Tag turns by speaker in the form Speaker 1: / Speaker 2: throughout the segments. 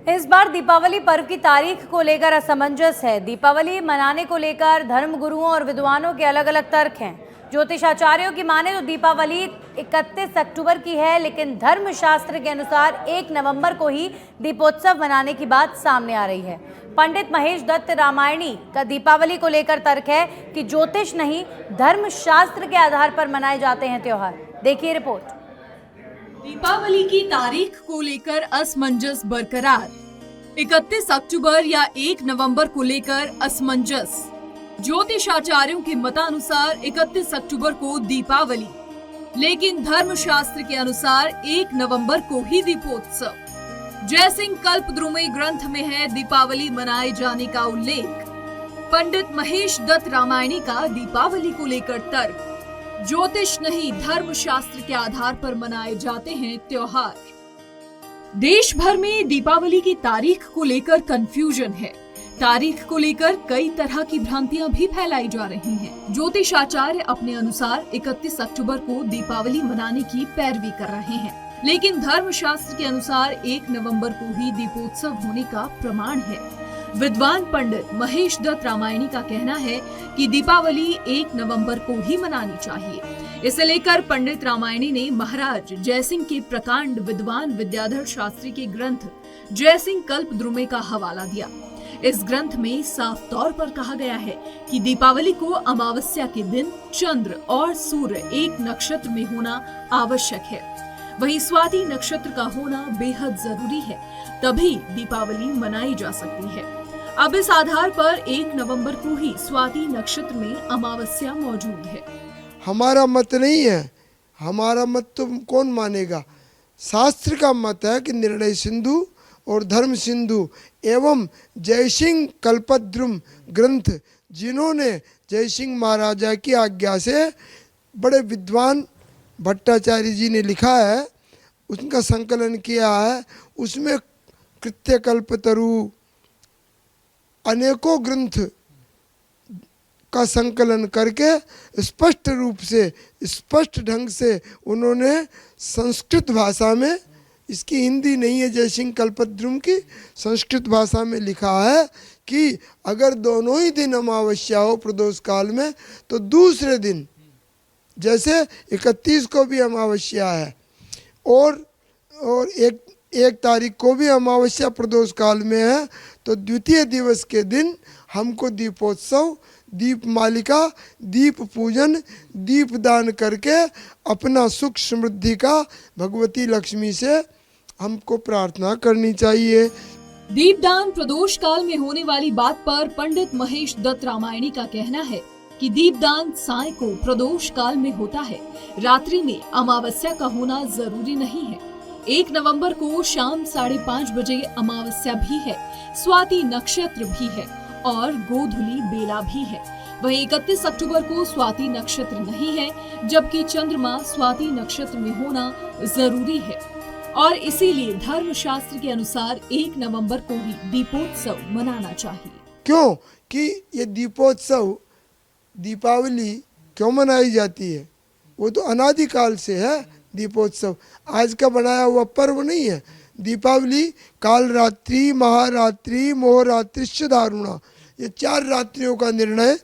Speaker 1: इस बार दीपावली पर्व की तारीख को लेकर असमंजस है। दीपावली मनाने को लेकर धर्म गुरुओं और विद्वानों के अलग अलग तर्क हैं। ज्योतिषाचार्यों की माने तो दीपावली 31 अक्टूबर की है, लेकिन धर्मशास्त्र के अनुसार 1 नवंबर को ही दीपोत्सव मनाने की बात सामने आ रही है। पंडित महेश दत्त रामायणी का दीपावली को लेकर तर्क है कि ज्योतिष नहीं, धर्मशास्त्र के आधार पर मनाए जाते हैं त्योहार। देखिए रिपोर्ट।
Speaker 2: दीपावली की तारीख को लेकर असमंजस बरकरार। 31 अक्टूबर या 1 नवंबर को लेकर असमंजस। ज्योतिषाचार्यों के मतानुसार 31 अक्टूबर को दीपावली, लेकिन धर्मशास्त्र के अनुसार 1 नवंबर को ही दीपोत्सव। जयसिंह कल्पद्रुमे ग्रंथ में है दीपावली मनाए जाने का उल्लेख। पंडित महेश दत्त रामायणी का दीपावली को लेकर तर्क, ज्योतिष नहीं, धर्मशास्त्र के आधार पर मनाए जाते हैं त्योहार। देश भर में दीपावली की तारीख को लेकर कंफ्यूजन है। तारीख को लेकर कई तरह की भ्रांतियां भी फैलाई जा रही हैं। ज्योतिषाचार्य अपने अनुसार 31 अक्टूबर को दीपावली मनाने की पैरवी कर रहे हैं, लेकिन धर्मशास्त्र के अनुसार 1 नवंबर को ही दीपोत्सव होने का प्रमाण है। विद्वान पंडित महेश दत्त रामायणी का कहना है कि दीपावली 1 नवंबर को ही मनानी चाहिए। इसे लेकर पंडित रामायणी ने महाराज जयसिंह के प्रकांड विद्वान विद्याधर शास्त्री के ग्रंथ जयसिंह कल्पद्रुमे का हवाला दिया। इस ग्रंथ में साफ तौर पर कहा गया है कि दीपावली को अमावस्या के दिन चंद्र और सूर्य एक नक्षत्र में होना आवश्यक है। वहीं स्वाति नक्षत्र का होना बेहद जरूरी है, तभी दीपावली मनाई जा सकती है। अब इस आधार पर 1 नवंबर को ही स्वाति नक्षत्र में अमावस्या मौजूद है।
Speaker 3: हमारा मत नहीं है, हमारा मत तो कौन मानेगा। शास्त्र का मत है कि निर्णय सिंधु और धर्म सिंधु एवं जयसिंह कल्पद्रुम ग्रंथ, जिन्होंने जयसिंह महाराजा की आज्ञा से बड़े विद्वान भट्टाचार्य जी ने लिखा है, उनका संकलन किया है, उसमें कृत्य कल्पतरु अनेकों ग्रंथ का संकलन करके स्पष्ट रूप से, स्पष्ट ढंग से उन्होंने संस्कृत भाषा में, इसकी हिंदी नहीं है जयसिंह कल्पद्रुम की, संस्कृत भाषा में लिखा है कि अगर दोनों ही दिन अमावस्या हो प्रदोष काल में, तो दूसरे दिन, जैसे 31 को भी अमावस्या है और एक तारीख को भी अमावस्या प्रदोष काल में है, तो द्वितीय दिवस के दिन हमको दीपोत्सव, दीप मालिका, दीप पूजन, दीप दान करके अपना सुख समृद्धि का भगवती लक्ष्मी से हमको प्रार्थना करनी चाहिए।
Speaker 2: दीपदान प्रदोष काल में होने वाली बात पर पंडित महेश दत्त रामायणी का कहना है कि दीपदान साय को प्रदोष काल में होता है, रात्रि में अमावस्या का होना जरूरी नहीं है। 1 नवंबर को शाम 5:30 बजे अमावस्या भी है, स्वाति नक्षत्र भी है और गोधूली बेला भी है। वहीं 31 अक्टूबर को स्वाति नक्षत्र नहीं है, जबकि चंद्रमा स्वाति नक्षत्र में होना जरूरी है और इसीलिए धर्मशास्त्र के अनुसार 1 नवंबर को ही दीपोत्सव मनाना चाहिए।
Speaker 3: क्यों कि ये दीपोत्सव, दीपावली क्यों मनाई जाती है? वो तो अनादिकाल से है दीपोत्सव, आज का बनाया हुआ पर्व नहीं है। दीपावली काल रात्रि, महारात्रि, मोहरात्रिश्च दारुणा, ये 4 रात्रियों का निर्णय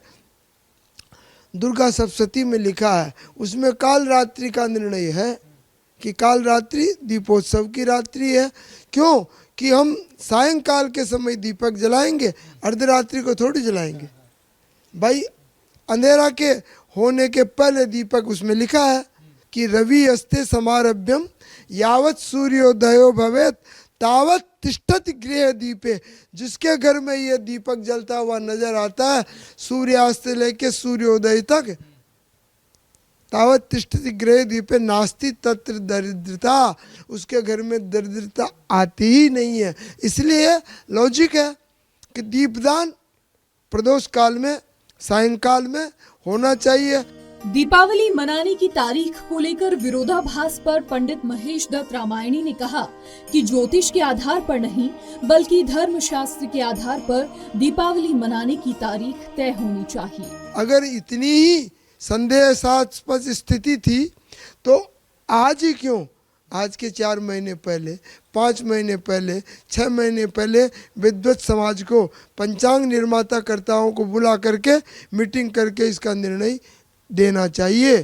Speaker 3: दुर्गा सप्तशती में लिखा है। उसमें काल रात्रि का निर्णय है कि काल रात्रि दीपोत्सव की रात्रि है। क्यों कि हम सायंकाल के समय दीपक जलाएंगे, अर्धरात्रि को थोड़ी जलाएंगे भाई। अंधेरा के होने के पहले दीपक, उसमें लिखा है कि रवि अस्ते समारभ्यम यावत सूर्योदयो भवेत तावत तिष्ठति गृह दीपे। जिसके घर में ये दीपक जलता हुआ नजर आता है सूर्यास्त लेके सूर्योदय तक, तावत तिष्ठति गृह दीपे नास्ति तत्र दरिद्रता, उसके घर में दरिद्रता आती ही नहीं है। इसलिए लॉजिक है कि दीपदान प्रदोष काल में, सायंकाल में होना चाहिए।
Speaker 2: दीपावली मनाने की तारीख को लेकर विरोधाभास पर पंडित महेश दत्त रामायणी ने कहा कि ज्योतिष के आधार पर नहीं, बल्कि धर्मशास्त्र के आधार पर दीपावली मनाने की तारीख तय होनी चाहिए।
Speaker 3: अगर इतनी ही संदेहास्पद स्थिति थी तो आज ही क्यों आज के 4 महीने पहले, 5 महीने पहले, 6 महीने पहले विद्वत समाज को, पंचांग निर्माता कर्ताओं को बुला करके मीटिंग करके इसका निर्णय देना चाहिए।